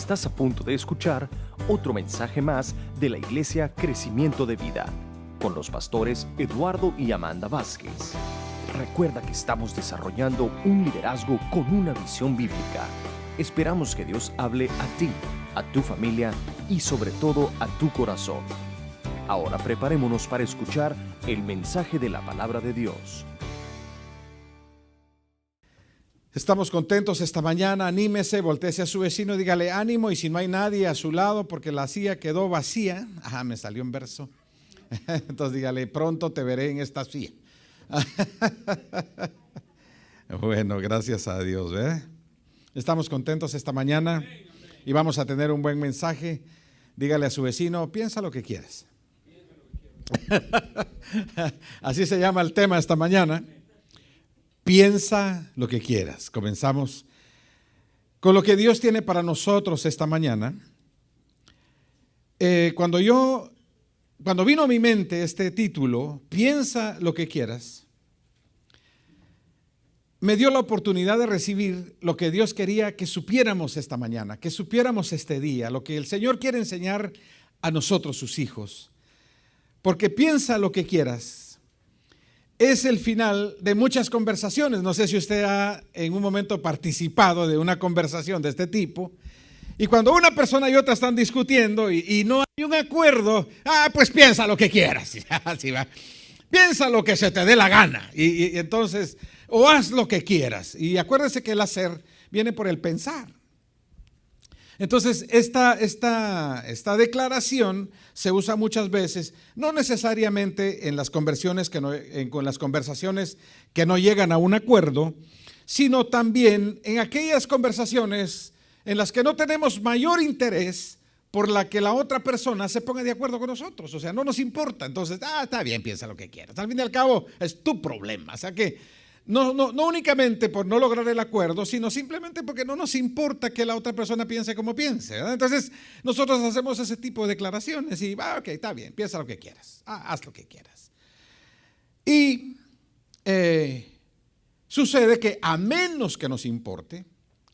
Estás a punto de escuchar otro mensaje más de la Iglesia Crecimiento de Vida, con los pastores Eduardo y Amanda Vázquez. Recuerda que estamos desarrollando un liderazgo con una visión bíblica. Esperamos que Dios hable a ti, a tu familia y sobre todo a tu corazón. Ahora preparémonos para escuchar el mensaje de la palabra de Dios. Estamos contentos esta mañana. Anímese, voltéese a su vecino, dígale ánimo, y si no hay nadie a su lado porque la silla quedó vacía, me salió un verso, entonces dígale, pronto te veré en esta silla. Bueno, gracias a Dios, Estamos contentos esta mañana y vamos a tener un buen mensaje. Dígale a su vecino, piensa lo que quieras. Así se llama el tema esta mañana. Piensa lo que quieras. Comenzamos con lo que Dios tiene para nosotros esta mañana. Cuando vino a mi mente este título, piensa lo que quieras, me dio la oportunidad de recibir lo que Dios quería que supiéramos esta mañana, que supiéramos este día, lo que el Señor quiere enseñar a nosotros, sus hijos. Porque piensa lo que quieras es el final de muchas conversaciones. No sé si usted ha en un momento participado de una conversación de este tipo. Y cuando una persona y otra están discutiendo y no hay un acuerdo, pues piensa lo que quieras. Así va. Piensa lo que se te dé la gana. Y entonces, o haz lo que quieras. Y acuérdese que el hacer viene por el pensar. Entonces, esta declaración se usa muchas veces, no necesariamente en las conversaciones que no llegan a un acuerdo, sino también en aquellas conversaciones en las que no tenemos mayor interés por la que la otra persona se ponga de acuerdo con nosotros. O sea, no nos importa. Entonces, está bien, piensa lo que quieras. Al fin y al cabo, es tu problema. O sea que no únicamente por no lograr el acuerdo, sino simplemente porque no nos importa que la otra persona piense como piense, ¿verdad? Entonces, nosotros hacemos ese tipo de declaraciones y, ok, está bien, piensa lo que quieras, haz lo que quieras. Y sucede que a menos que nos importe,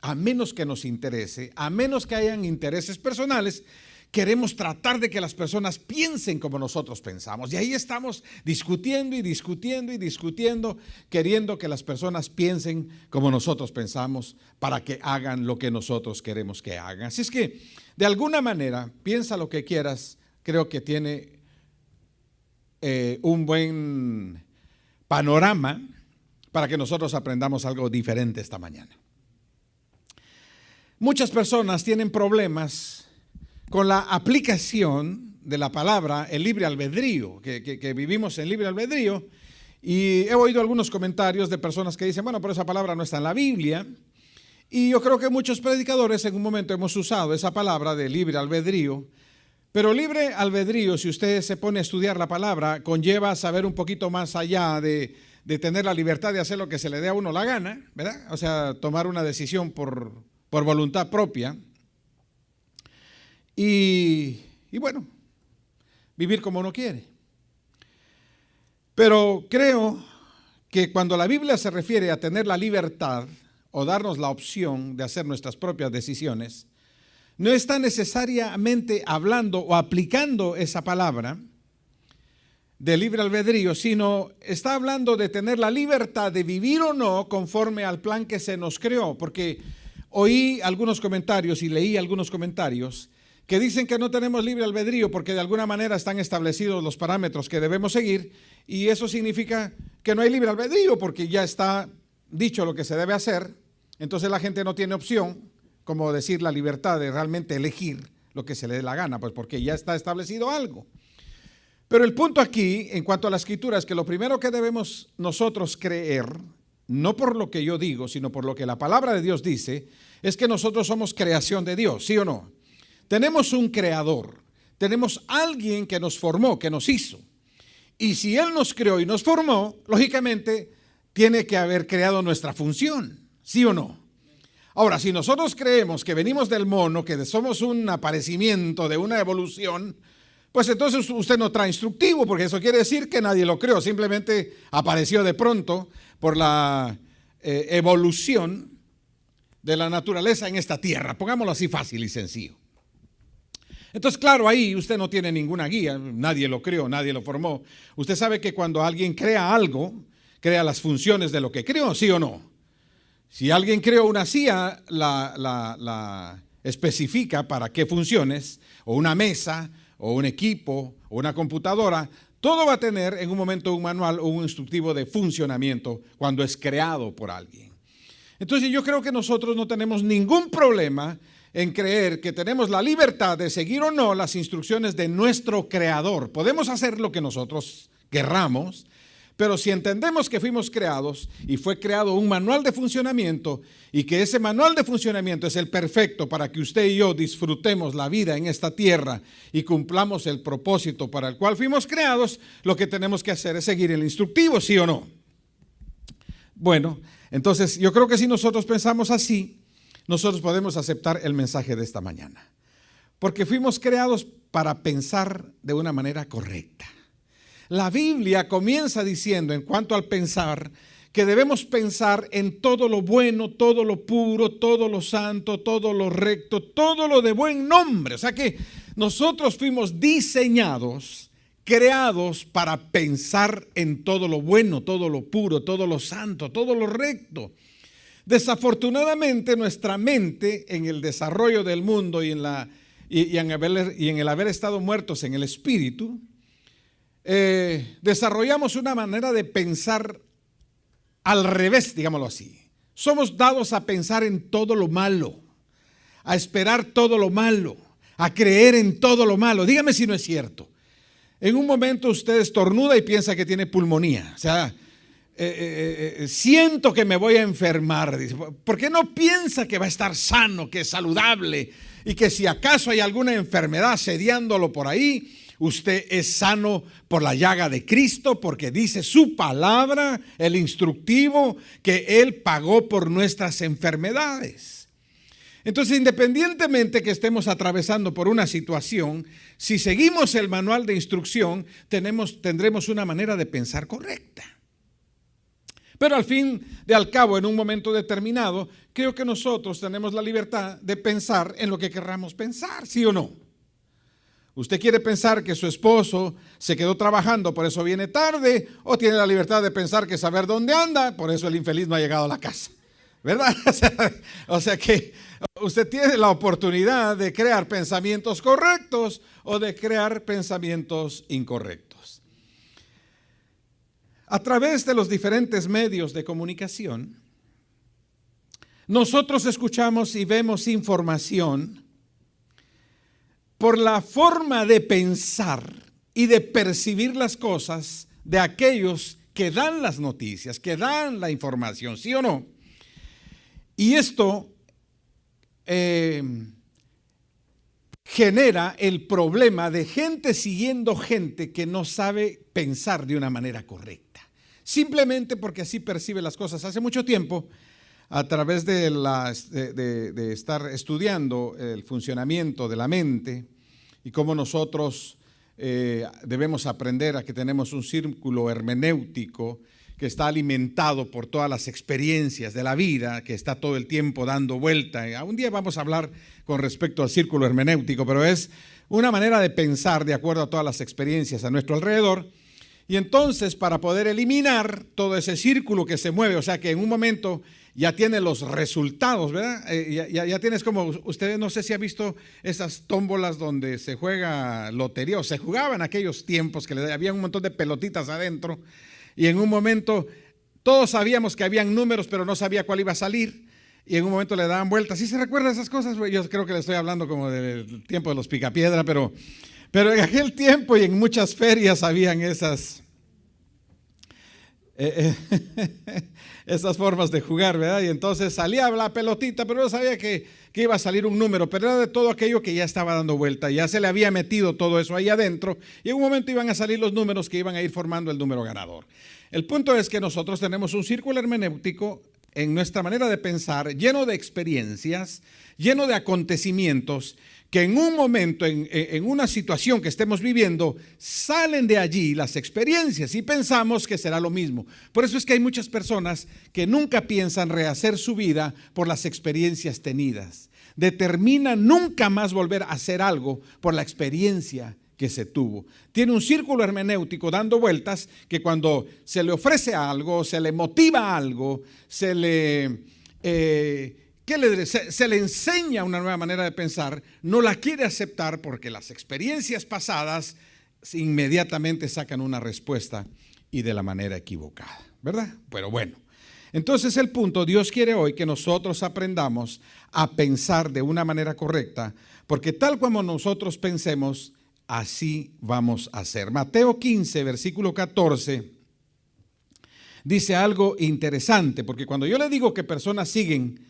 a menos que nos interese, a menos que hayan intereses personales, queremos tratar de que las personas piensen como nosotros pensamos. Y ahí estamos discutiendo y discutiendo y discutiendo, queriendo que las personas piensen como nosotros pensamos para que hagan lo que nosotros queremos que hagan. Así es que, de alguna manera, piensa lo que quieras, creo que tiene un buen panorama para que nosotros aprendamos algo diferente esta mañana. Muchas personas tienen problemas con la aplicación de la palabra, el libre albedrío, que vivimos en libre albedrío, y he oído algunos comentarios de personas que dicen, bueno, pero esa palabra no está en la Biblia, y yo creo que muchos predicadores en un momento hemos usado esa palabra de libre albedrío, pero libre albedrío, si usted se pone a estudiar la palabra, conlleva saber un poquito más allá de tener la libertad de hacer lo que se le dé a uno la gana, ¿verdad? O sea, tomar una decisión por voluntad propia. Y bueno, vivir como uno quiere. Pero creo que cuando la Biblia se refiere a tener la libertad o darnos la opción de hacer nuestras propias decisiones, no está necesariamente hablando o aplicando esa palabra de libre albedrío, sino está hablando de tener la libertad de vivir o no conforme al plan que se nos creó. Porque oí algunos comentarios y leí algunos comentarios que dicen que no tenemos libre albedrío porque de alguna manera están establecidos los parámetros que debemos seguir, y eso significa que no hay libre albedrío porque ya está dicho lo que se debe hacer. Entonces la gente no tiene opción, como decir, la libertad de realmente elegir lo que se le dé la gana, pues porque ya está establecido algo. Pero el punto aquí, en cuanto a la escritura, es que lo primero que debemos nosotros creer, no por lo que yo digo, sino por lo que la palabra de Dios dice, es que nosotros somos creación de Dios, ¿sí o no? Tenemos un creador, tenemos alguien que nos formó, que nos hizo. Y si Él nos creó y nos formó, lógicamente tiene que haber creado nuestra función, ¿sí o no? Ahora, si nosotros creemos que venimos del mono, que somos un aparecimiento de una evolución, pues entonces usted no trae instructivo, porque eso quiere decir que nadie lo creó, simplemente apareció de pronto por la evolución de la naturaleza en esta tierra. Pongámoslo así fácil y sencillo. Entonces, claro, ahí usted no tiene ninguna guía, nadie lo creó, nadie lo formó. Usted sabe que cuando alguien crea algo, crea las funciones de lo que creó, ¿sí o no? Si alguien creó una silla, la especifica para qué funciones, o una mesa, o un equipo, o una computadora. Todo va a tener en un momento un manual o un instructivo de funcionamiento cuando es creado por alguien. Entonces yo creo que nosotros no tenemos ningún problema en creer que tenemos la libertad de seguir o no las instrucciones de nuestro creador. Podemos hacer lo que nosotros querramos, pero si entendemos que fuimos creados y fue creado un manual de funcionamiento y que ese manual de funcionamiento es el perfecto para que usted y yo disfrutemos la vida en esta tierra y cumplamos el propósito para el cual fuimos creados, lo que tenemos que hacer es seguir el instructivo, ¿sí o no? Bueno, entonces yo creo que si nosotros pensamos así, nosotros podemos aceptar el mensaje de esta mañana, porque fuimos creados para pensar de una manera correcta. La Biblia comienza diciendo en cuanto al pensar que debemos pensar en todo lo bueno, todo lo puro, todo lo santo, todo lo recto, todo lo de buen nombre. O sea que nosotros fuimos diseñados, creados para pensar en todo lo bueno, todo lo puro, todo lo santo, todo lo recto. Desafortunadamente nuestra mente en el desarrollo del mundo y en el haber estado muertos en el espíritu, desarrollamos una manera de pensar al revés, digámoslo así. Somos dados a pensar en todo lo malo, a esperar todo lo malo, a creer en todo lo malo. Dígame si no es cierto. En un momento usted estornuda y piensa que tiene pulmonía, o sea, siento que me voy a enfermar. Dice, ¿por qué no piensa que va a estar sano, que es saludable y que si acaso hay alguna enfermedad asediándolo por ahí, usted es sano por la llaga de Cristo, porque dice su palabra, el instructivo, que Él pagó por nuestras enfermedades? Entonces, independientemente que estemos atravesando por una situación, si seguimos el manual de instrucción, tendremos una manera de pensar correcta. Pero al fin de al cabo, en un momento determinado, creo que nosotros tenemos la libertad de pensar en lo que querramos pensar, ¿sí o no? Usted quiere pensar que su esposo se quedó trabajando, por eso viene tarde, o tiene la libertad de pensar que saber dónde anda, por eso el infeliz no ha llegado a la casa, ¿verdad? O sea que usted tiene la oportunidad de crear pensamientos correctos o de crear pensamientos incorrectos. A través de los diferentes medios de comunicación, nosotros escuchamos y vemos información por la forma de pensar y de percibir las cosas de aquellos que dan las noticias, que dan la información, ¿sí o no? Y esto genera el problema de gente siguiendo gente que no sabe pensar de una manera correcta. Simplemente porque así percibe las cosas. Hace mucho tiempo, a través de estar estudiando el funcionamiento de la mente y cómo nosotros debemos aprender a que tenemos un círculo hermenéutico que está alimentado por todas las experiencias de la vida, que está todo el tiempo dando vuelta. Un día vamos a hablar con respecto al círculo hermenéutico, pero es una manera de pensar de acuerdo a todas las experiencias a nuestro alrededor. Y entonces, para poder eliminar todo ese círculo que se mueve, o sea que en un momento ya tiene los resultados, ¿verdad? Ya tienes como, usted no sé si ha visto esas tómbolas donde se juega lotería, o se jugaba en aquellos tiempos que había un montón de pelotitas adentro, y en un momento todos sabíamos que habían números, pero no sabía cuál iba a salir, y en un momento le daban vueltas. ¿Sí se recuerda esas cosas? Yo creo que le estoy hablando como del tiempo de los picapiedra, pero en aquel tiempo y en muchas ferias habían esas formas de jugar, ¿verdad? Y entonces salía la pelotita, pero no sabía que iba a salir un número, pero era de todo aquello que ya estaba dando vuelta, ya se le había metido todo eso ahí adentro, y en un momento iban a salir los números que iban a ir formando el número ganador. El punto es que nosotros tenemos un círculo hermenéutico en nuestra manera de pensar, lleno de experiencias, lleno de acontecimientos, que en un momento, en una situación que estemos viviendo, salen de allí las experiencias y pensamos que será lo mismo. Por eso es que hay muchas personas que nunca piensan rehacer su vida por las experiencias tenidas. Determinan nunca más volver a hacer algo por la experiencia que se tuvo. Tiene un círculo hermenéutico dando vueltas que cuando se le ofrece algo, se le motiva algo, se le enseña una nueva manera de pensar, no la quiere aceptar porque las experiencias pasadas inmediatamente sacan una respuesta y de la manera equivocada, ¿verdad? Pero bueno, entonces el punto, Dios quiere hoy que nosotros aprendamos a pensar de una manera correcta, porque tal como nosotros pensemos, así vamos a hacer. Mateo 15, versículo 14, dice algo interesante, porque cuando yo le digo que personas siguen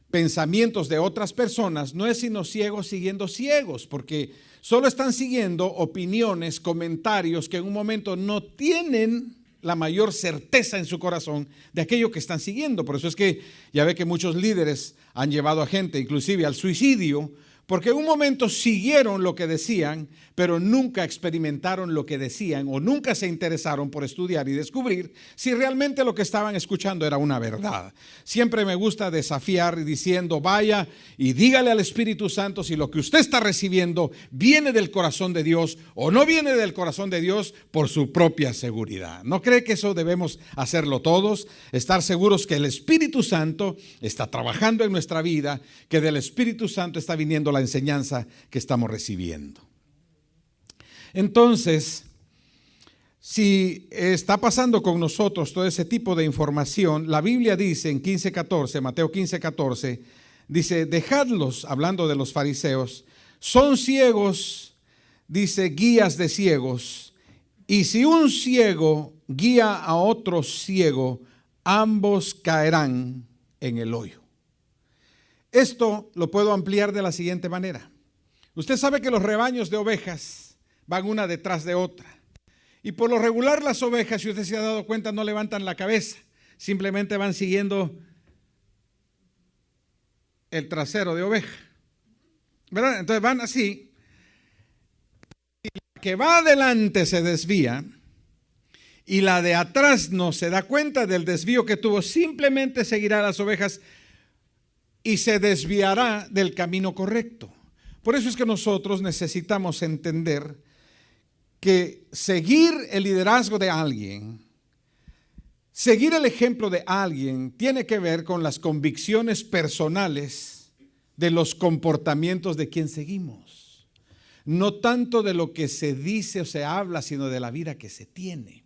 pensamientos de otras personas, no es sino ciegos siguiendo ciegos, porque solo están siguiendo opiniones, comentarios que en un momento no tienen la mayor certeza en su corazón de aquello que están siguiendo. Por eso es que ya ve que muchos líderes han llevado a gente inclusive al suicidio, porque en un momento siguieron lo que decían, pero nunca experimentaron lo que decían o nunca se interesaron por estudiar y descubrir si realmente lo que estaban escuchando era una verdad. Siempre me gusta desafiar diciendo, vaya y dígale al Espíritu Santo si lo que usted está recibiendo viene del corazón de Dios o no viene del corazón de Dios por su propia seguridad. ¿No cree que eso debemos hacerlo todos? Estar seguros que el Espíritu Santo está trabajando en nuestra vida, que del Espíritu Santo está viniendo la enseñanza que estamos recibiendo. Entonces, si está pasando con nosotros todo ese tipo de información, la Biblia dice en 15:14, Mateo 15:14, dice, dejadlos, hablando de los fariseos, son ciegos, dice, guías de ciegos, y si un ciego guía a otro ciego, ambos caerán en el hoyo. Esto lo puedo ampliar de la siguiente manera. Usted sabe que los rebaños de ovejas van una detrás de otra. Y por lo regular las ovejas, si usted se ha dado cuenta, no levantan la cabeza. Simplemente van siguiendo el trasero de oveja, ¿verdad? Entonces van así. Y la que va adelante se desvía y la de atrás no se da cuenta del desvío que tuvo. Simplemente seguirá las ovejas y se desviará del camino correcto. Por eso es que nosotros necesitamos entender que seguir el liderazgo de alguien, seguir el ejemplo de alguien, tiene que ver con las convicciones personales de los comportamientos de quien seguimos. No tanto de lo que se dice o se habla, sino de la vida que se tiene.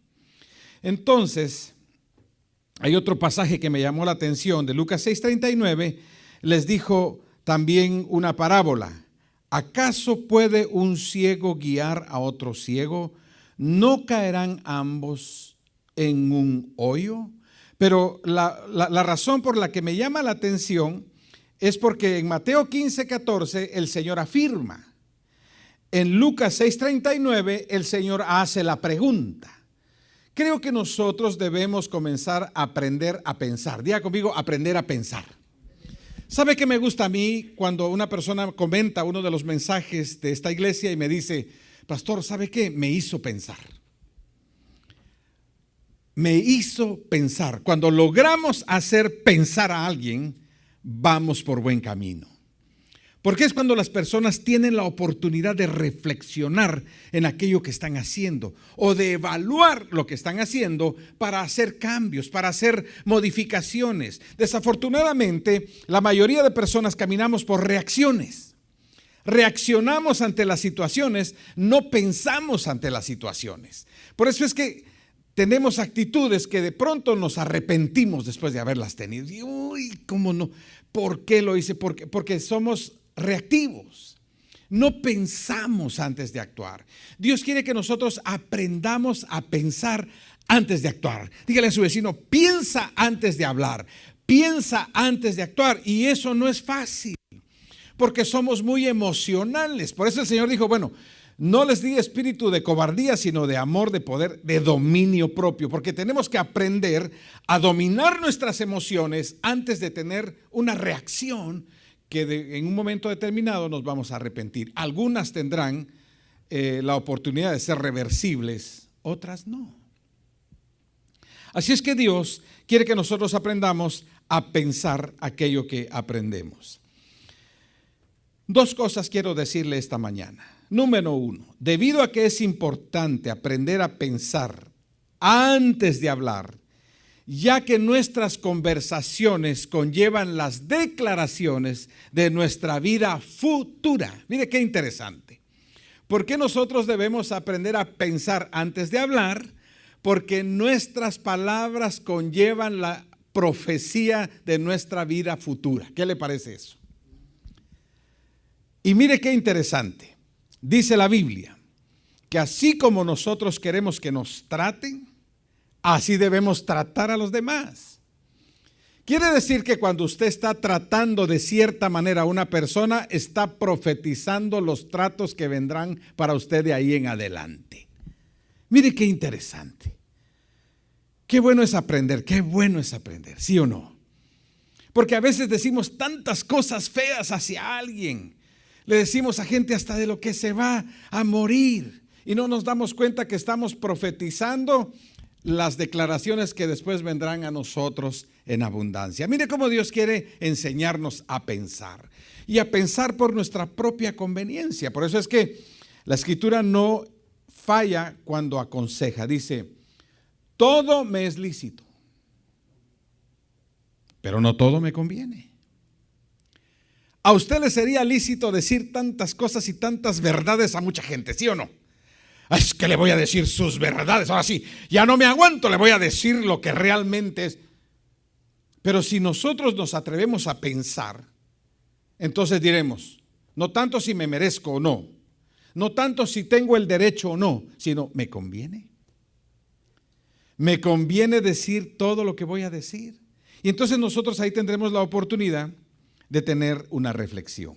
Entonces, hay otro pasaje que me llamó la atención de Lucas 6:39, les dijo también una parábola. ¿Acaso puede un ciego guiar a otro ciego? ¿No caerán ambos en un hoyo? Pero la razón por la que me llama la atención es porque en Mateo 15:14 el Señor afirma. En Lucas 6:39 el Señor hace la pregunta. Creo que nosotros debemos comenzar a aprender a pensar. Diga conmigo, aprender a pensar. ¿Sabe qué me gusta a mí cuando una persona comenta uno de los mensajes de esta iglesia y me dice, pastor, ¿sabe qué? Me hizo pensar. Me hizo pensar. Cuando logramos hacer pensar a alguien, vamos por buen camino. Porque es cuando las personas tienen la oportunidad de reflexionar en aquello que están haciendo o de evaluar lo que están haciendo para hacer cambios, para hacer modificaciones. Desafortunadamente, la mayoría de personas caminamos por reacciones. Reaccionamos ante las situaciones, no pensamos ante las situaciones. Por eso es que tenemos actitudes que de pronto nos arrepentimos después de haberlas tenido. Y, uy, ¿cómo no? ¿Por qué lo hice? Porque somos reactivos. No pensamos antes de actuar. Dios quiere que nosotros aprendamos a pensar antes de actuar. Dígale a su vecino, piensa antes de hablar, piensa antes de actuar. Y eso no es fácil, porque somos muy emocionales. Por eso el Señor dijo, bueno, no les di espíritu de cobardía, sino de amor, de poder, de dominio propio. Porque tenemos que aprender a dominar nuestras emociones antes de tener una reacción que en un momento determinado nos vamos a arrepentir. Algunas tendrán la oportunidad de ser reversibles, otras no. Así es que Dios quiere que nosotros aprendamos a pensar aquello que aprendemos. Dos cosas quiero decirle esta mañana. Número uno, debido a que es importante aprender a pensar antes de hablar, ya que nuestras conversaciones conllevan las declaraciones de nuestra vida futura. Mire qué interesante. ¿Por qué nosotros debemos aprender a pensar antes de hablar? Porque nuestras palabras conllevan la profecía de nuestra vida futura. ¿Qué le parece eso? Y mire qué interesante. Dice la Biblia que así como nosotros queremos que nos traten, así debemos tratar a los demás. Quiere decir que cuando usted está tratando de cierta manera a una persona, está profetizando los tratos que vendrán para usted de ahí en adelante. Mire qué interesante. Qué bueno es aprender, ¿sí o no? Porque a veces decimos tantas cosas feas hacia alguien. Le decimos a gente hasta de lo que se va a morir. Y no nos damos cuenta que estamos profetizando las declaraciones que después vendrán a nosotros en abundancia. Mire cómo Dios quiere enseñarnos a pensar. Y a pensar por nuestra propia conveniencia. Por eso es que la Escritura no falla cuando aconseja. Dice, todo me es lícito, pero no todo me conviene. A usted le sería lícito decir tantas cosas y tantas verdades a mucha gente, ¿sí o no? Es que le voy a decir sus verdades, ahora sí, ya no me aguanto, le voy a decir lo que realmente es. Pero si nosotros nos atrevemos a pensar, entonces diremos, no tanto si me merezco o no, no tanto si tengo el derecho o no, sino ¿me conviene? ¿Me conviene decir todo lo que voy a decir? Y entonces nosotros ahí tendremos la oportunidad de tener una reflexión.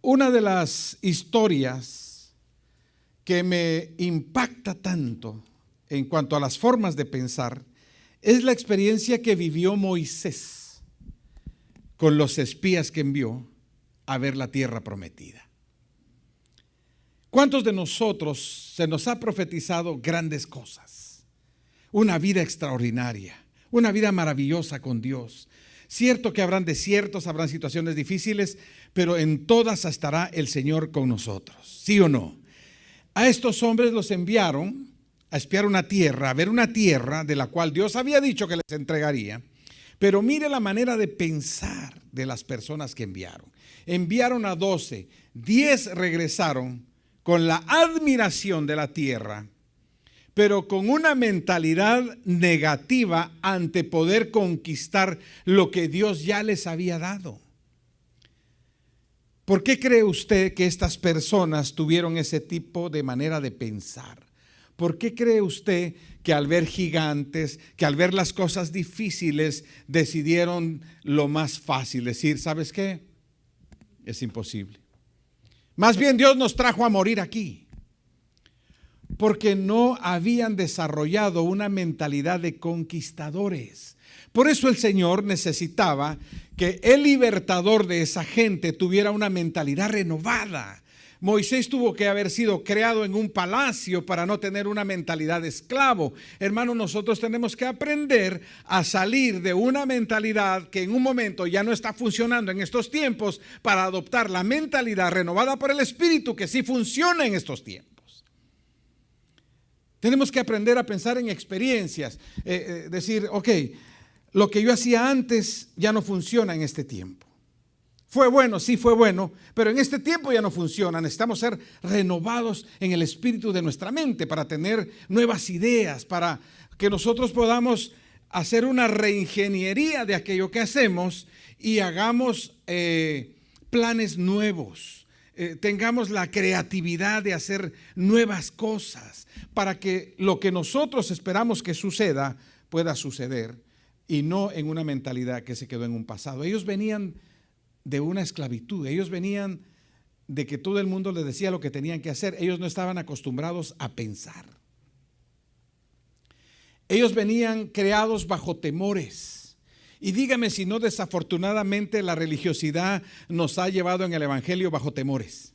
Una de las historias que me impacta tanto en cuanto a las formas de pensar es la experiencia que vivió Moisés con los espías que envió a ver la tierra prometida. ¿Cuántos de nosotros se nos ha profetizado grandes cosas? Una vida extraordinaria, una vida maravillosa con Dios. Cierto que habrán desiertos, habrán situaciones difíciles, pero en todas estará el Señor con nosotros, ¿sí o no? A estos hombres los enviaron a espiar una tierra, a ver una tierra de la cual Dios había dicho que les entregaría. Pero mire la manera de pensar de las personas que enviaron. Enviaron a 12, 10 regresaron con la admiración de la tierra, pero con una mentalidad negativa ante poder conquistar lo que Dios ya les había dado. ¿Por qué cree usted que estas personas tuvieron ese tipo de manera de pensar? ¿Por qué cree usted que al ver gigantes, que al ver las cosas difíciles, decidieron lo más fácil? Decir, ¿sabes qué? Es imposible. Más bien Dios nos trajo a morir aquí. Porque no habían desarrollado una mentalidad de conquistadores. Por eso el Señor necesitaba que el libertador de esa gente tuviera una mentalidad renovada. Moisés tuvo que haber sido creado en un palacio para no tener una mentalidad de esclavo. Hermano, nosotros tenemos que aprender a salir de una mentalidad que en un momento ya no está funcionando en estos tiempos para adoptar la mentalidad renovada por el Espíritu que sí funciona en estos tiempos. Tenemos que aprender a pensar en experiencias, decir, ok, lo que yo hacía antes ya no funciona en este tiempo. Fue bueno, sí fue bueno, pero en este tiempo ya no funciona. Necesitamos ser renovados en el espíritu de nuestra mente para tener nuevas ideas, para que nosotros podamos hacer una reingeniería de aquello que hacemos y hagamos planes nuevos. Tengamos la creatividad de hacer nuevas cosas para que lo que nosotros esperamos que suceda pueda suceder y no en una mentalidad que se quedó en un pasado. Ellos venían de una esclavitud, ellos venían de que todo el mundo les decía lo que tenían que hacer. Ellos no estaban acostumbrados a pensar. Ellos venían creados bajo temores Y dígame si no, desafortunadamente la religiosidad nos ha llevado en el evangelio bajo temores.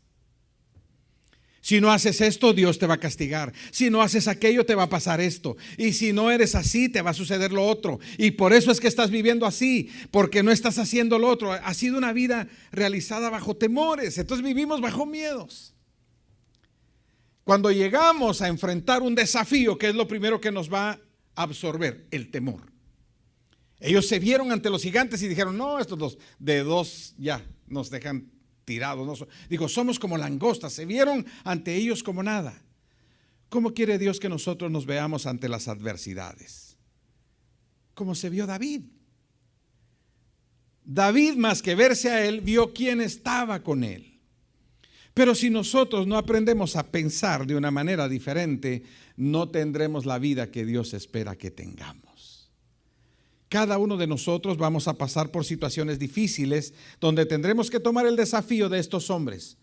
Si no haces esto, Dios te va a castigar. Si no haces aquello, te va a pasar esto. Y si no eres así, te va a suceder lo otro. Y por eso es que estás viviendo así, porque no estás haciendo lo otro. Ha sido una vida realizada bajo temores. Entonces vivimos bajo miedos. Cuando llegamos a enfrentar un desafío, ¿qué es lo primero que nos va a absorber? El temor. Ellos se vieron ante los gigantes y dijeron, no, estos dos ya nos dejan tirados. No, digo, somos como langostas. Se vieron ante ellos como nada. ¿Cómo quiere Dios que nosotros nos veamos ante las adversidades? Como se vio David. David, más que verse a él, vio quién estaba con él. Pero si nosotros no aprendemos a pensar de una manera diferente, no tendremos la vida que Dios espera que tengamos. Cada uno de nosotros vamos a pasar por situaciones difíciles donde tendremos que tomar el desafío de estos hombres.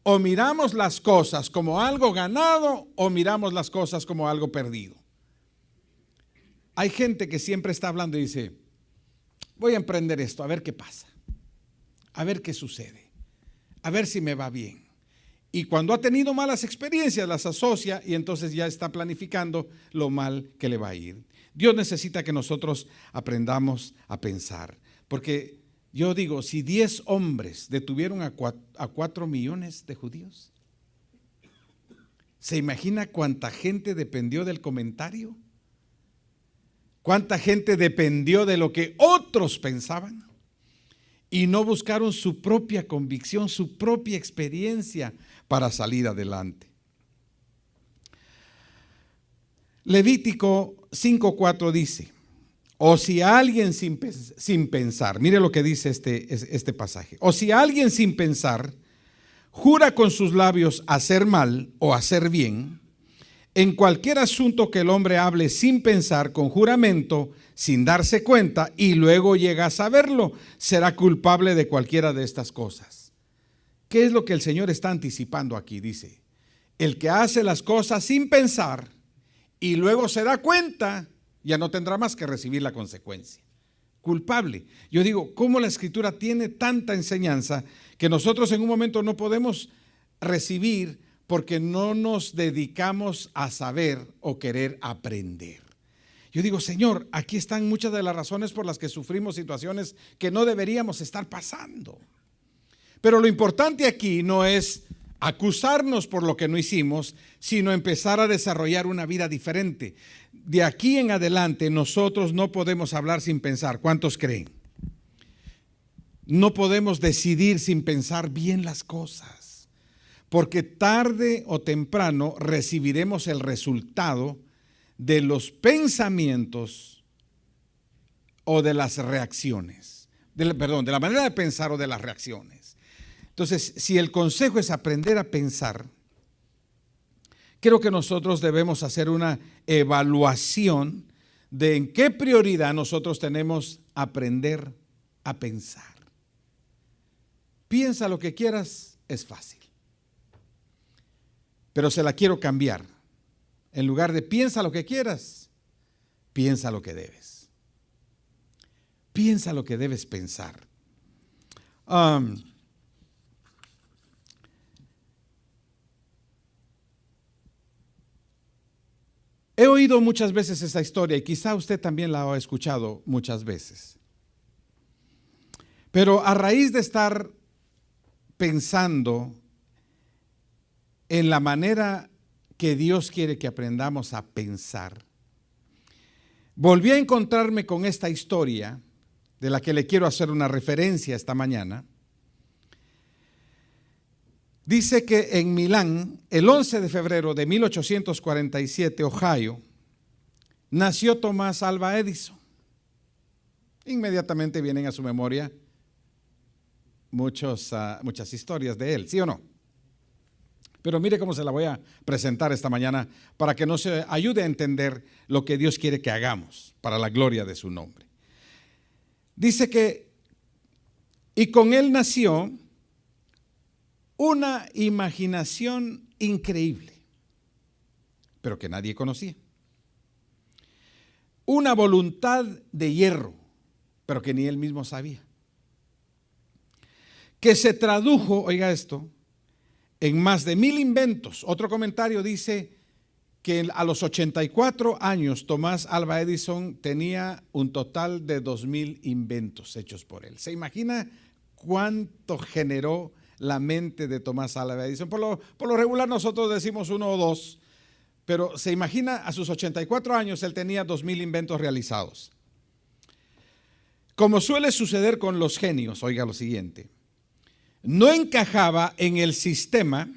O miramos las cosas como algo ganado o miramos las cosas como algo perdido. Hay gente que siempre está hablando y dice, voy a emprender esto, a ver qué pasa, a ver qué sucede, a ver si me va bien. Y cuando ha tenido malas experiencias las asocia y entonces ya está planificando lo mal que le va a ir. Dios necesita que nosotros aprendamos a pensar, porque yo digo, si 10 hombres detuvieron a 4 millones de judíos, ¿se imagina cuánta gente dependió del comentario? ¿Cuánta gente dependió de lo que otros pensaban? Y no buscaron su propia convicción, su propia experiencia para salir adelante. Levítico 5:4 dice, o si alguien sin pensar, mire lo que dice este pasaje, o si alguien sin pensar jura con sus labios hacer mal o hacer bien, en cualquier asunto que el hombre hable sin pensar, con juramento, sin darse cuenta, y luego llega a saberlo, será culpable de cualquiera de estas cosas. ¿Qué es lo que el Señor está anticipando aquí? Dice, el que hace las cosas sin pensar y luego se da cuenta, ya no tendrá más que recibir la consecuencia. Culpable. Yo digo, ¿cómo la Escritura tiene tanta enseñanza que nosotros en un momento no podemos recibir porque no nos dedicamos a saber o querer aprender? Yo digo, Señor, aquí están muchas de las razones por las que sufrimos situaciones que no deberíamos estar pasando. Pero lo importante aquí no es acusarnos por lo que no hicimos, sino empezar a desarrollar una vida diferente. De aquí en adelante nosotros no podemos hablar sin pensar. ¿Cuántos creen? No podemos decidir sin pensar bien las cosas, porque tarde o temprano recibiremos el resultado de los pensamientos o de las reacciones. De la manera de pensar o de las reacciones. Entonces, si el consejo es aprender a pensar, creo que nosotros debemos hacer una evaluación de en qué prioridad nosotros tenemos aprender a pensar. Piensa lo que quieras, es fácil. Pero se la quiero cambiar. En lugar de piensa lo que quieras, piensa lo que debes. Piensa lo que debes pensar. He oído muchas veces esa historia y quizá usted también la ha escuchado muchas veces. Pero a raíz de estar pensando en la manera que Dios quiere que aprendamos a pensar, volví a encontrarme con esta historia de la que le quiero hacer una referencia esta mañana. Dice que en Milán, el 11 de febrero de 1847, Ohio, nació Thomas Alva Edison. Inmediatamente vienen a su memoria muchas historias de él, ¿sí o no? Pero mire cómo se la voy a presentar esta mañana para que nos ayude a entender lo que Dios quiere que hagamos para la gloria de su nombre. Dice que, y con él nació una imaginación increíble, pero que nadie conocía. Una voluntad de hierro pero que ni él mismo sabía. Que se tradujo, oiga esto, en más de 1000 inventos. Otro comentario dice que a los 84 años Tomás Alva Edison tenía un total de 2000 inventos hechos por él. ¿Se imagina cuánto generó la mente de Tomás Alva Edison? Por lo regular nosotros decimos 1 o 2, pero se imagina a sus 84 años él tenía 2000 inventos realizados. Como suele suceder con los genios, oiga lo siguiente, no encajaba en el sistema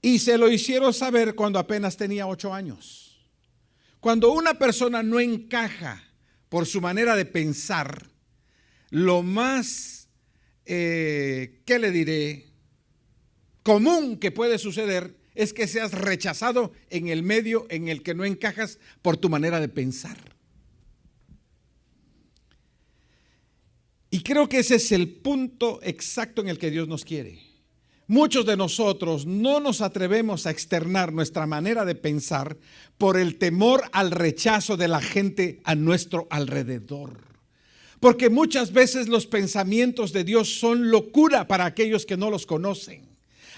y se lo hicieron saber cuando apenas tenía 8 años. Cuando una persona no encaja por su manera de pensar, lo más, ¿qué le diré?, común que puede suceder es que seas rechazado en el medio en el que no encajas por tu manera de pensar. Y creo que ese es el punto exacto en el que Dios nos quiere. Muchos de nosotros no nos atrevemos a externar nuestra manera de pensar por el temor al rechazo de la gente a nuestro alrededor. Porque muchas veces los pensamientos de Dios son locura para aquellos que no los conocen.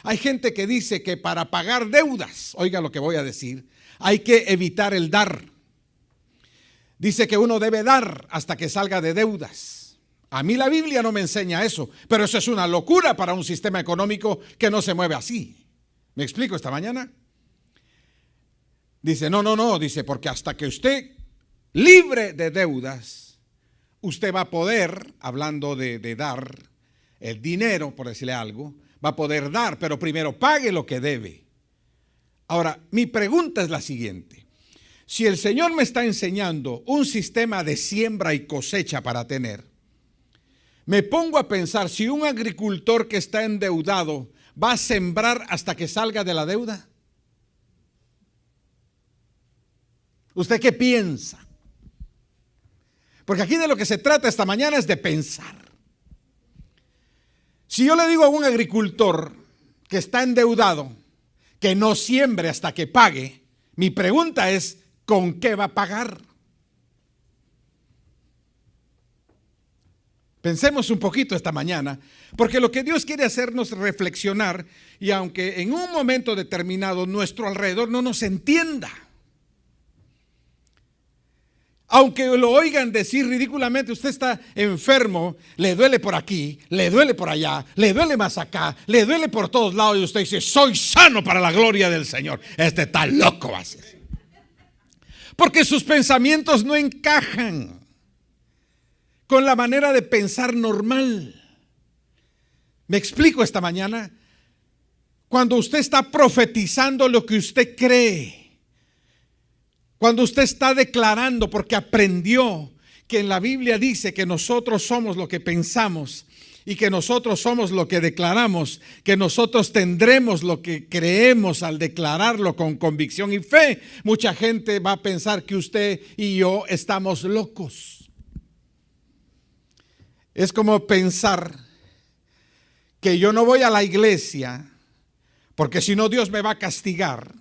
Hay gente que dice que para pagar deudas, oiga lo que voy a decir, hay que evitar el dar. Dice que uno debe dar hasta que salga de deudas. A mí la Biblia no me enseña eso, pero eso es una locura para un sistema económico que no se mueve así. ¿Me explico esta mañana? Dice, no, dice, porque hasta que usted libre de deudas, usted va a poder, hablando de dar el dinero, por decirle algo, va a poder dar, pero primero pague lo que debe. Ahora, mi pregunta es la siguiente. Si el Señor me está enseñando un sistema de siembra y cosecha para tener, me pongo a pensar, si un agricultor que está endeudado va a sembrar hasta que salga de la deuda. ¿Usted qué piensa? Porque aquí de lo que se trata esta mañana es de pensar. Si yo le digo a un agricultor que está endeudado que no siembre hasta que pague, mi pregunta es, ¿con qué va a pagar? Pensemos un poquito esta mañana, porque lo que Dios quiere hacernos reflexionar, y aunque en un momento determinado nuestro alrededor no nos entienda, aunque lo oigan decir ridículamente, usted está enfermo, le duele por aquí, le duele por allá, le duele más acá, le duele por todos lados, y usted dice, soy sano para la gloria del Señor. Este está loco, va a ser. Porque sus pensamientos no encajan con la manera de pensar normal. ¿Me explico esta mañana? Cuando usted está profetizando lo que usted cree, cuando usted está declarando porque aprendió que en la Biblia dice que nosotros somos lo que pensamos y que nosotros somos lo que declaramos, que nosotros tendremos lo que creemos al declararlo con convicción y fe, mucha gente va a pensar que usted y yo estamos locos. Es como pensar que yo no voy a la iglesia porque si no Dios me va a castigar.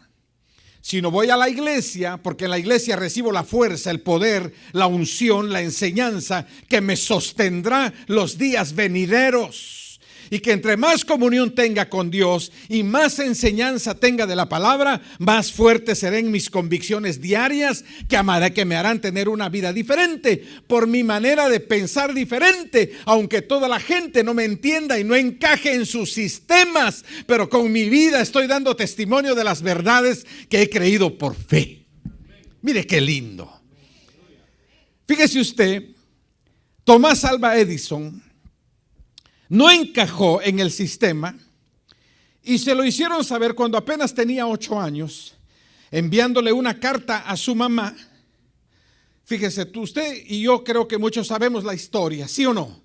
Si no voy a la iglesia porque en la iglesia recibo la fuerza, el poder, la unción, la enseñanza que me sostendrá los días venideros. Y que entre más comunión tenga con Dios y más enseñanza tenga de la palabra, más fuertes serán mis convicciones diarias que me harán tener una vida diferente por mi manera de pensar diferente, aunque toda la gente no me entienda y no encaje en sus sistemas, pero con mi vida estoy dando testimonio de las verdades que he creído por fe. Mire qué lindo. Fíjese usted, Tomás Alva Edison no encajó en el sistema y se lo hicieron saber cuando apenas tenía 8 años, enviándole una carta a su mamá. Fíjese, usted y yo creo que muchos sabemos la historia, ¿sí o no?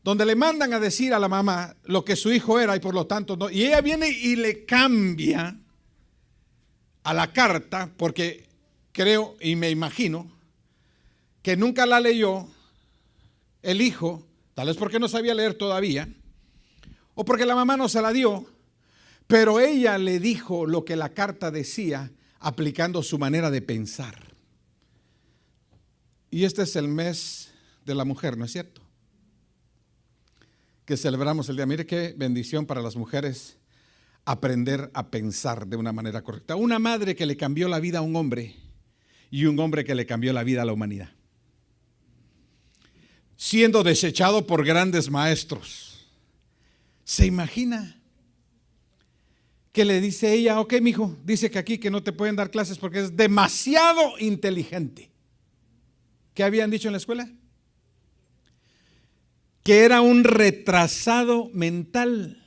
Donde le mandan a decir a la mamá lo que su hijo era y por lo tanto no. Y ella viene y le cambia a la carta porque creo y me imagino que nunca la leyó el hijo. Tal vez porque no sabía leer todavía, o porque la mamá no se la dio, pero ella le dijo lo que la carta decía, aplicando su manera de pensar. Y este es el mes de la mujer, ¿no es cierto? Que celebramos el día. Mire qué bendición para las mujeres aprender a pensar de una manera correcta. Una madre que le cambió la vida a un hombre y un hombre que le cambió la vida a la humanidad. Siendo desechado por grandes maestros. ¿Se imagina? Que le dice ella, ok, mijo, dice que aquí que no te pueden dar clases porque es demasiado inteligente. ¿Qué habían dicho en la escuela? Que era un retrasado mental.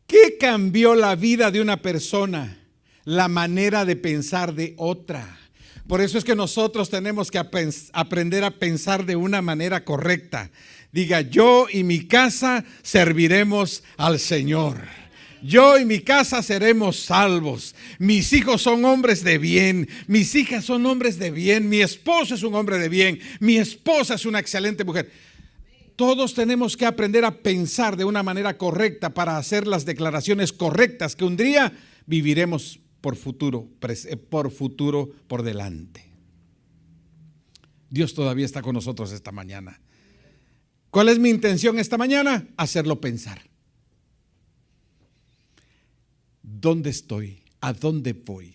¿Qué cambió la vida de una persona? La manera de pensar de otra. Por eso es que nosotros tenemos que aprender a pensar de una manera correcta. Diga, yo y mi casa serviremos al Señor. Yo y mi casa seremos salvos. Mis hijos son hombres de bien. Mis hijas son hombres de bien. Mi esposo es un hombre de bien. Mi esposa es una excelente mujer. Todos tenemos que aprender a pensar de una manera correcta para hacer las declaraciones correctas que un día viviremos por futuro por delante. Dios todavía está con nosotros esta mañana. ¿Cuál es mi intención esta mañana? Hacerlo pensar. ¿Dónde estoy? ¿A dónde voy?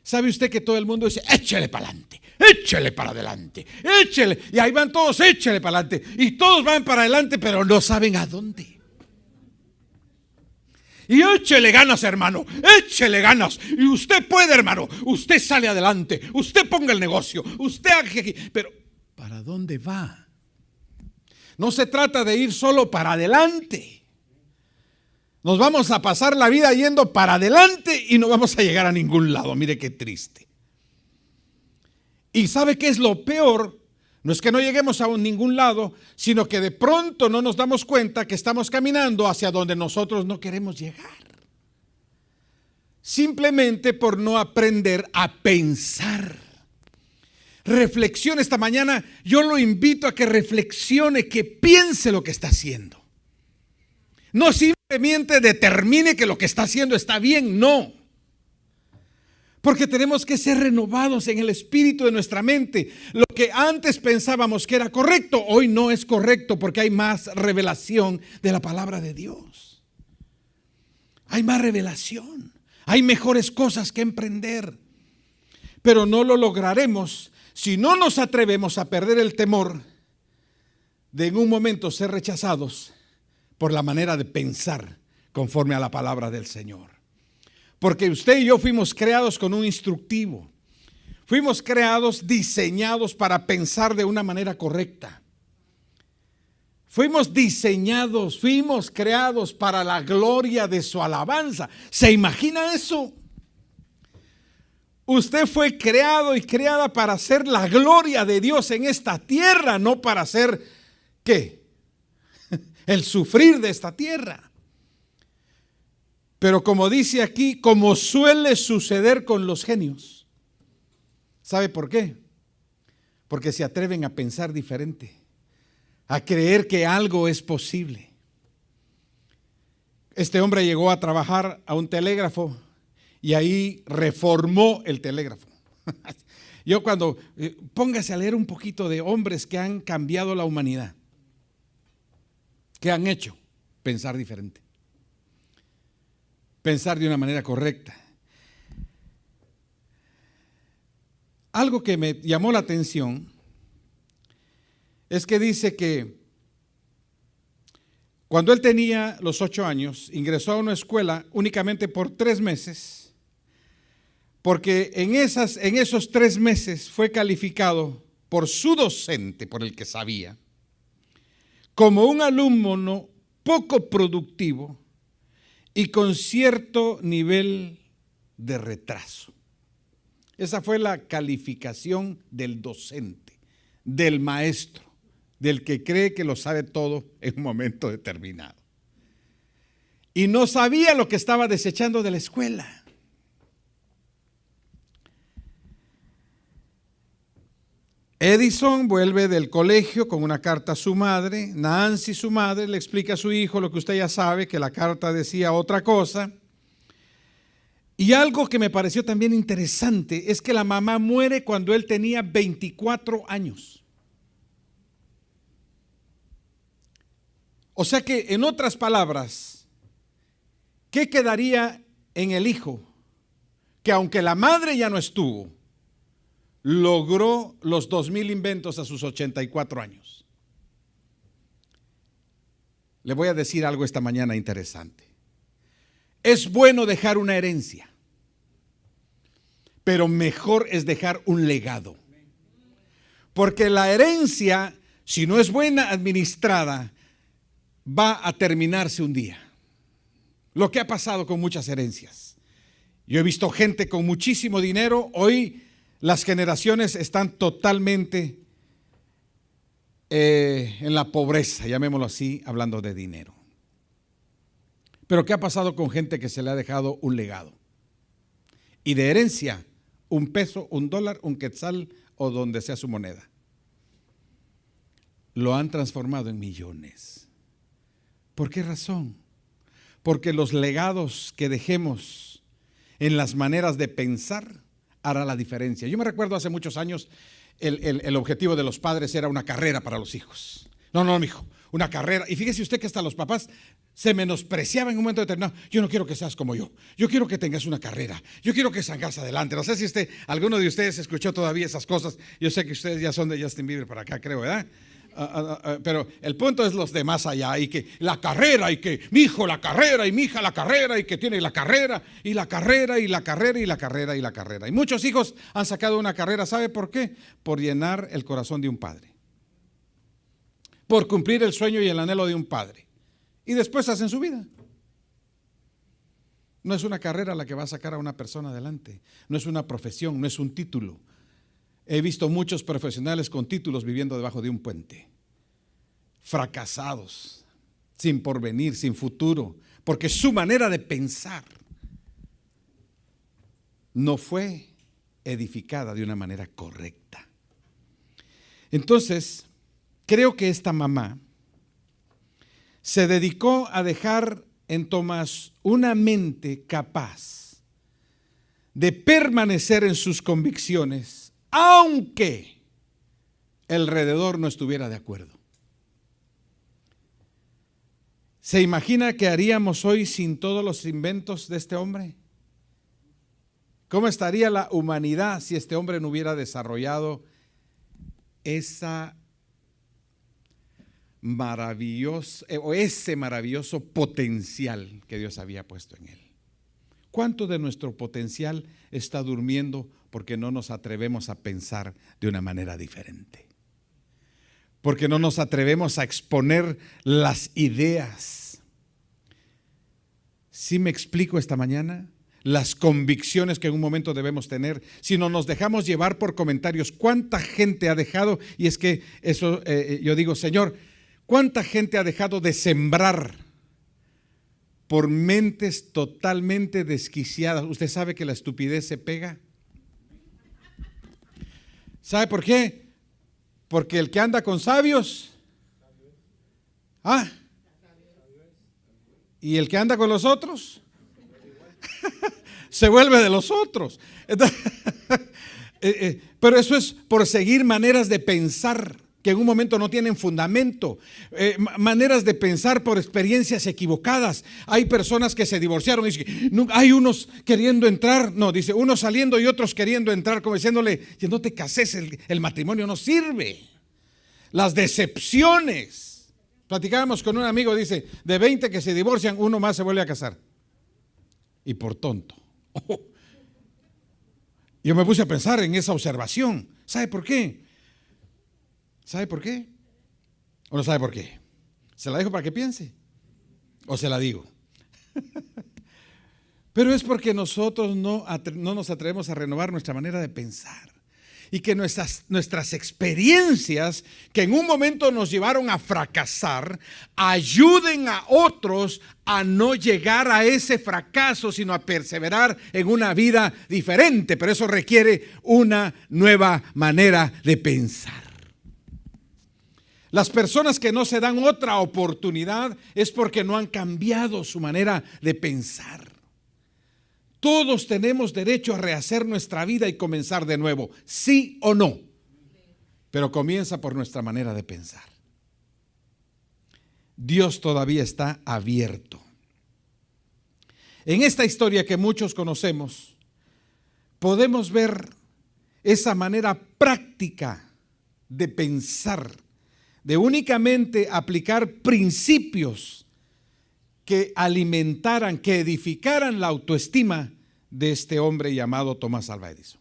¿Sabe usted que todo el mundo dice, échele para adelante, échele para adelante, échele? Y ahí van todos, échele para adelante. Y todos van para adelante, pero no saben a dónde. Y échele ganas, hermano, échele ganas. Y usted puede, hermano, usted sale adelante, usted ponga el negocio, usted haga aquí. Pero, ¿para dónde va? No se trata de ir solo para adelante. Nos vamos a pasar la vida yendo para adelante y no vamos a llegar a ningún lado. Mire qué triste. ¿Y sabe qué es lo peor? No es que no lleguemos a ningún lado, sino que de pronto no nos damos cuenta que estamos caminando hacia donde nosotros no queremos llegar. Simplemente por no aprender a pensar. Reflexione esta mañana. Yo lo invito a que reflexione, que piense lo que está haciendo. No simplemente determine que lo que está haciendo está bien, no. Porque tenemos que ser renovados en el espíritu de nuestra mente. Lo que antes pensábamos que era correcto, hoy no es correcto porque hay más revelación de la palabra de Dios. Hay más revelación. Hay mejores cosas que emprender. Pero no lo lograremos si no nos atrevemos a perder el temor de en un momento ser rechazados por la manera de pensar conforme a la palabra del Señor. Porque usted y yo fuimos creados con un instructivo. Fuimos creados, diseñados para pensar de una manera correcta. Fuimos diseñados, fuimos creados para la gloria de su alabanza. ¿Se imagina eso? Usted fue creado y creada para hacer la gloria de Dios en esta tierra, no para hacer, ¿qué? El sufrir de esta tierra. Pero como dice aquí, como suele suceder con los genios. ¿Sabe por qué? Porque se atreven a pensar diferente, a creer que algo es posible. Este hombre llegó a trabajar a un telégrafo y ahí reformó el telégrafo. Yo cuando, póngase a leer un poquito de hombres que han cambiado la humanidad. ¿Qué han hecho? Pensar diferente. Pensar de una manera correcta. Algo que me llamó la atención es que dice que cuando él tenía los 8 años, ingresó a una escuela únicamente por 3 meses, porque en esos 3 meses fue calificado por su docente, por el que sabía, como un alumno poco productivo y con cierto nivel de retraso. Esa fue la calificación del docente, del maestro, del que cree que lo sabe todo en un momento determinado. Y no sabía lo que estaba desechando de la escuela. Edison vuelve del colegio con una carta a su madre. Nancy, su madre, le explica a su hijo lo que usted ya sabe, que la carta decía otra cosa. Y algo que me pareció también interesante es que la mamá muere cuando él tenía 24 años. O sea que, en otras palabras, ¿qué quedaría en el hijo? Que aunque la madre ya no estuvo, logró los 2000 inventos a sus 84 años. Le voy a decir algo esta mañana interesante. Es bueno dejar una herencia, pero mejor es dejar un legado. Porque la herencia, si no es buena administrada, va a terminarse un día. Lo que ha pasado con muchas herencias. Yo he visto gente con muchísimo dinero. Hoy las generaciones están totalmente en la pobreza, llamémoslo así, hablando de dinero. Pero ¿qué ha pasado con gente que se le ha dejado un legado? Y de herencia, un peso, un dólar, un quetzal o donde sea su moneda. Lo han transformado en millones. ¿Por qué razón? Porque los legados que dejemos en las maneras de pensar hará la diferencia. Yo me recuerdo hace muchos años, el objetivo de los padres era una carrera para los hijos. No, mijo, una carrera. Y fíjese usted que hasta los papás se menospreciaban en un momento determinado. Yo no quiero que seas como yo quiero que tengas una carrera, yo quiero que salgas adelante. No sé si alguno de ustedes escuchó todavía esas cosas. Yo sé que ustedes ya son de Justin Bieber para acá, creo, ¿verdad? Pero el punto es los de más allá, y que la carrera, y que mi hijo la carrera, y mi hija la carrera, y que tiene la carrera, y la carrera, y la carrera, y la carrera, y la carrera. Y muchos hijos han sacado una carrera, ¿sabe por qué? Por llenar el corazón de un padre, por cumplir el sueño y el anhelo de un padre, y después hacen su vida. No es una carrera la que va a sacar a una persona adelante, no es una profesión, no es un título. He visto muchos profesionales con títulos viviendo debajo de un puente, fracasados, sin porvenir, sin futuro, porque su manera de pensar no fue edificada de una manera correcta. Entonces, creo que esta mamá se dedicó a dejar en Tomás una mente capaz de permanecer en sus convicciones, aunque el alrededor no estuviera de acuerdo. ¿Se imagina qué haríamos hoy sin todos los inventos de este hombre? ¿Cómo estaría la humanidad si este hombre no hubiera desarrollado ese maravilloso potencial que Dios había puesto en él? ¿Cuánto de nuestro potencial está durmiendo porque no nos atrevemos a pensar de una manera diferente? Porque no nos atrevemos a exponer las ideas. ¿Sí me explico esta mañana? Las convicciones que en un momento debemos tener. Si no nos dejamos llevar por comentarios, ¿cuánta gente ha dejado? Y es que eso, yo digo, Señor, ¿cuánta gente ha dejado de sembrar por mentes totalmente desquiciadas? Usted sabe que la estupidez se pega. ¿Sabe por qué? Porque el que anda con sabios, y el que anda con los otros, se vuelve de los otros. Pero eso es por seguir maneras de pensar que en un momento no tienen fundamento, maneras de pensar por experiencias equivocadas. Hay personas que se divorciaron y dicen, no, hay unos queriendo entrar, no, dice, unos saliendo y otros queriendo entrar, como diciéndole, si no te cases, el matrimonio no sirve. Las decepciones. Platicábamos con un amigo, dice, de 20 que se divorcian, uno más se vuelve a casar. Y por tonto. Yo me puse a pensar en esa observación. ¿Sabe por qué? ¿Sabe por qué? ¿O no sabe por qué? ¿Se la dejo para que piense? ¿O se la digo? Pero es porque nosotros no nos atrevemos a renovar nuestra manera de pensar. Y que nuestras experiencias que en un momento nos llevaron a fracasar, ayuden a otros a no llegar a ese fracaso, sino a perseverar en una vida diferente. Pero eso requiere una nueva manera de pensar. Las personas que no se dan otra oportunidad es porque no han cambiado su manera de pensar. Todos tenemos derecho a rehacer nuestra vida y comenzar de nuevo, sí o no. Pero comienza por nuestra manera de pensar. Dios todavía está abierto. En esta historia que muchos conocemos, podemos ver esa manera práctica de pensar, de únicamente aplicar principios que alimentaran, que edificaran la autoestima de este hombre llamado Tomás Alva Edison.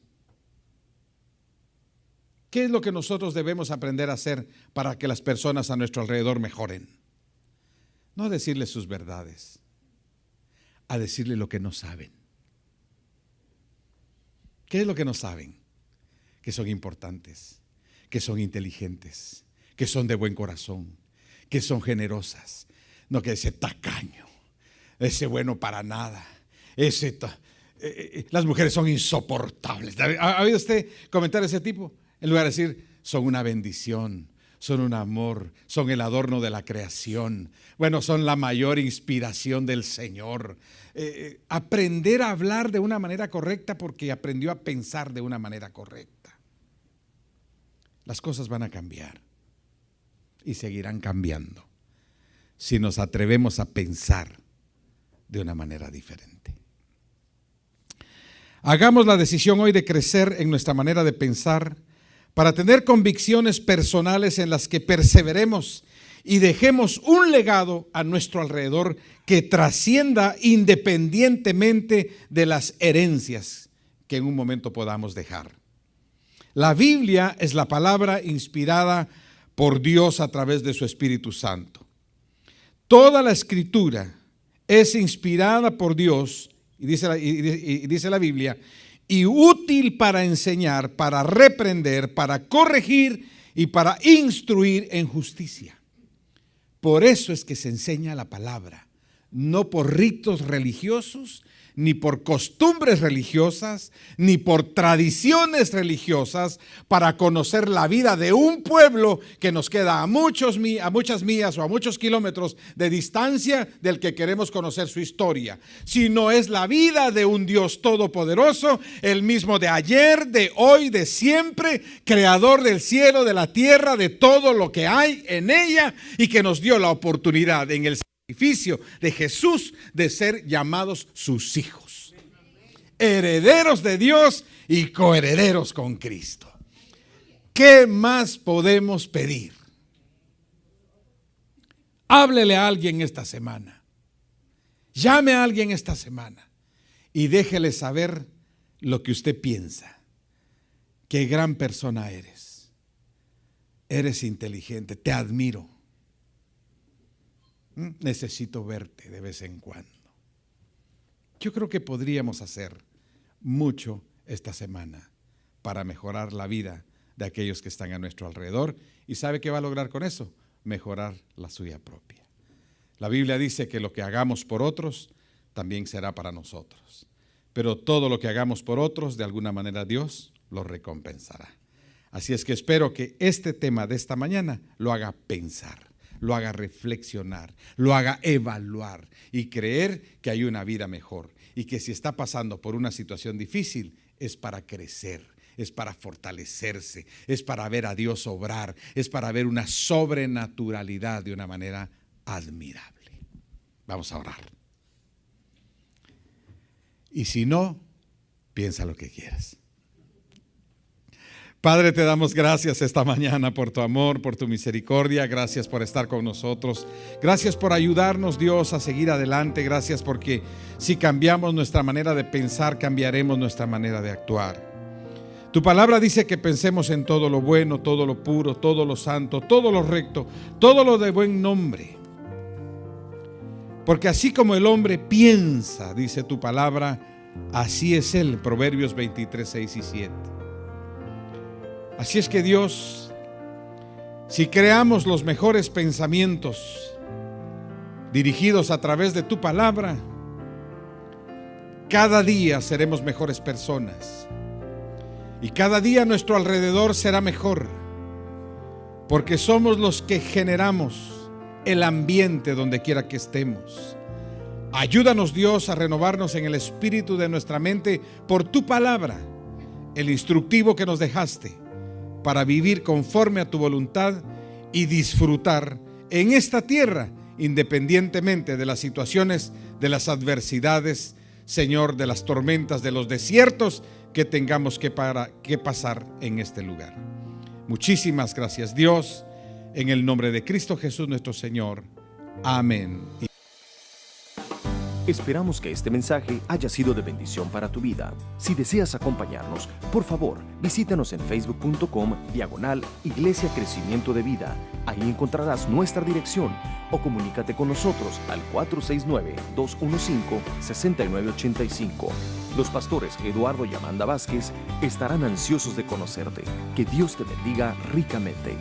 ¿Qué es lo que nosotros debemos aprender a hacer para que las personas a nuestro alrededor mejoren? No decirles sus verdades, a decirles lo que no saben. ¿Qué es lo que no saben? Que son importantes, que son inteligentes, que son de buen corazón, que son generosas. No que ese tacaño, ese bueno para nada, las mujeres son insoportables. ¿Ha oído usted comentar ese tipo? En lugar de decir, son una bendición, son un amor, son el adorno de la creación. Bueno, son la mayor inspiración del Señor. Aprender a hablar de una manera correcta porque aprendió a pensar de una manera correcta. Las cosas van a cambiar y seguirán cambiando si nos atrevemos a pensar de una manera diferente. Hagamos la decisión hoy de crecer en nuestra manera de pensar para tener convicciones personales en las que perseveremos y dejemos un legado a nuestro alrededor que trascienda independientemente de las herencias que en un momento podamos dejar. La Biblia es la palabra inspirada por Dios a través de su Espíritu Santo. Toda la Escritura es inspirada por Dios, y dice la Biblia, y útil para enseñar, para reprender, para corregir y para instruir en justicia. Por eso es que se enseña la palabra, no por ritos religiosos, ni por costumbres religiosas, ni por tradiciones religiosas, para conocer la vida de un pueblo que nos queda a muchas millas o a muchos kilómetros de distancia del que queremos conocer su historia, sino es la vida de un Dios todopoderoso, el mismo de ayer, de hoy, de siempre, creador del cielo, de la tierra, de todo lo que hay en ella, y que nos dio la oportunidad en el sacrificio de Jesús de ser llamados sus hijos, herederos de Dios y coherederos con Cristo. ¿Qué más podemos pedir? Háblele a alguien esta semana, llame a alguien esta semana y déjele saber lo que usted piensa. Qué gran persona eres. Eres inteligente, te admiro. Necesito verte de vez en cuando. Yo creo que podríamos hacer mucho esta semana para mejorar la vida de aquellos que están a nuestro alrededor. ¿Y sabe qué va a lograr con eso? Mejorar la suya propia. La Biblia dice que lo que hagamos por otros también será para nosotros. Pero todo lo que hagamos por otros, de alguna manera Dios lo recompensará. Así es que espero que este tema de esta mañana lo haga pensar, lo haga reflexionar, lo haga evaluar y creer que hay una vida mejor y que si está pasando por una situación difícil es para crecer, es para fortalecerse, es para ver a Dios obrar, es para ver una sobrenaturalidad de una manera admirable. Vamos a orar. Y si no, piensa lo que quieras. Padre, te damos gracias esta mañana por tu amor, por tu misericordia. Gracias por estar con nosotros. Gracias por ayudarnos, Dios, a seguir adelante. Gracias porque si cambiamos nuestra manera de pensar, cambiaremos nuestra manera de actuar. Tu palabra dice que pensemos en todo lo bueno, todo lo puro, todo lo santo, todo lo recto, todo lo de buen nombre. Porque así como el hombre piensa, dice tu palabra, así es él. Proverbios 23, 6 y 7. Así es que Dios, si creamos los mejores pensamientos dirigidos a través de tu palabra, cada día seremos mejores personas y cada día nuestro alrededor será mejor, porque somos los que generamos el ambiente donde quiera que estemos. Ayúdanos, Dios, a renovarnos en el espíritu de nuestra mente por tu palabra, el instructivo que nos dejaste, para vivir conforme a tu voluntad y disfrutar en esta tierra, independientemente de las situaciones, de las adversidades, Señor, de las tormentas, de los desiertos que tengamos que pasar en este lugar. Muchísimas gracias, Dios, en el nombre de Cristo Jesús nuestro Señor. Amén. Esperamos que este mensaje haya sido de bendición para tu vida. Si deseas acompañarnos, por favor, visítanos en facebook.com/Iglesia Crecimiento de Vida. Ahí encontrarás nuestra dirección o comunícate con nosotros al 469-215-6985. Los pastores Eduardo y Amanda Vázquez estarán ansiosos de conocerte. Que Dios te bendiga ricamente.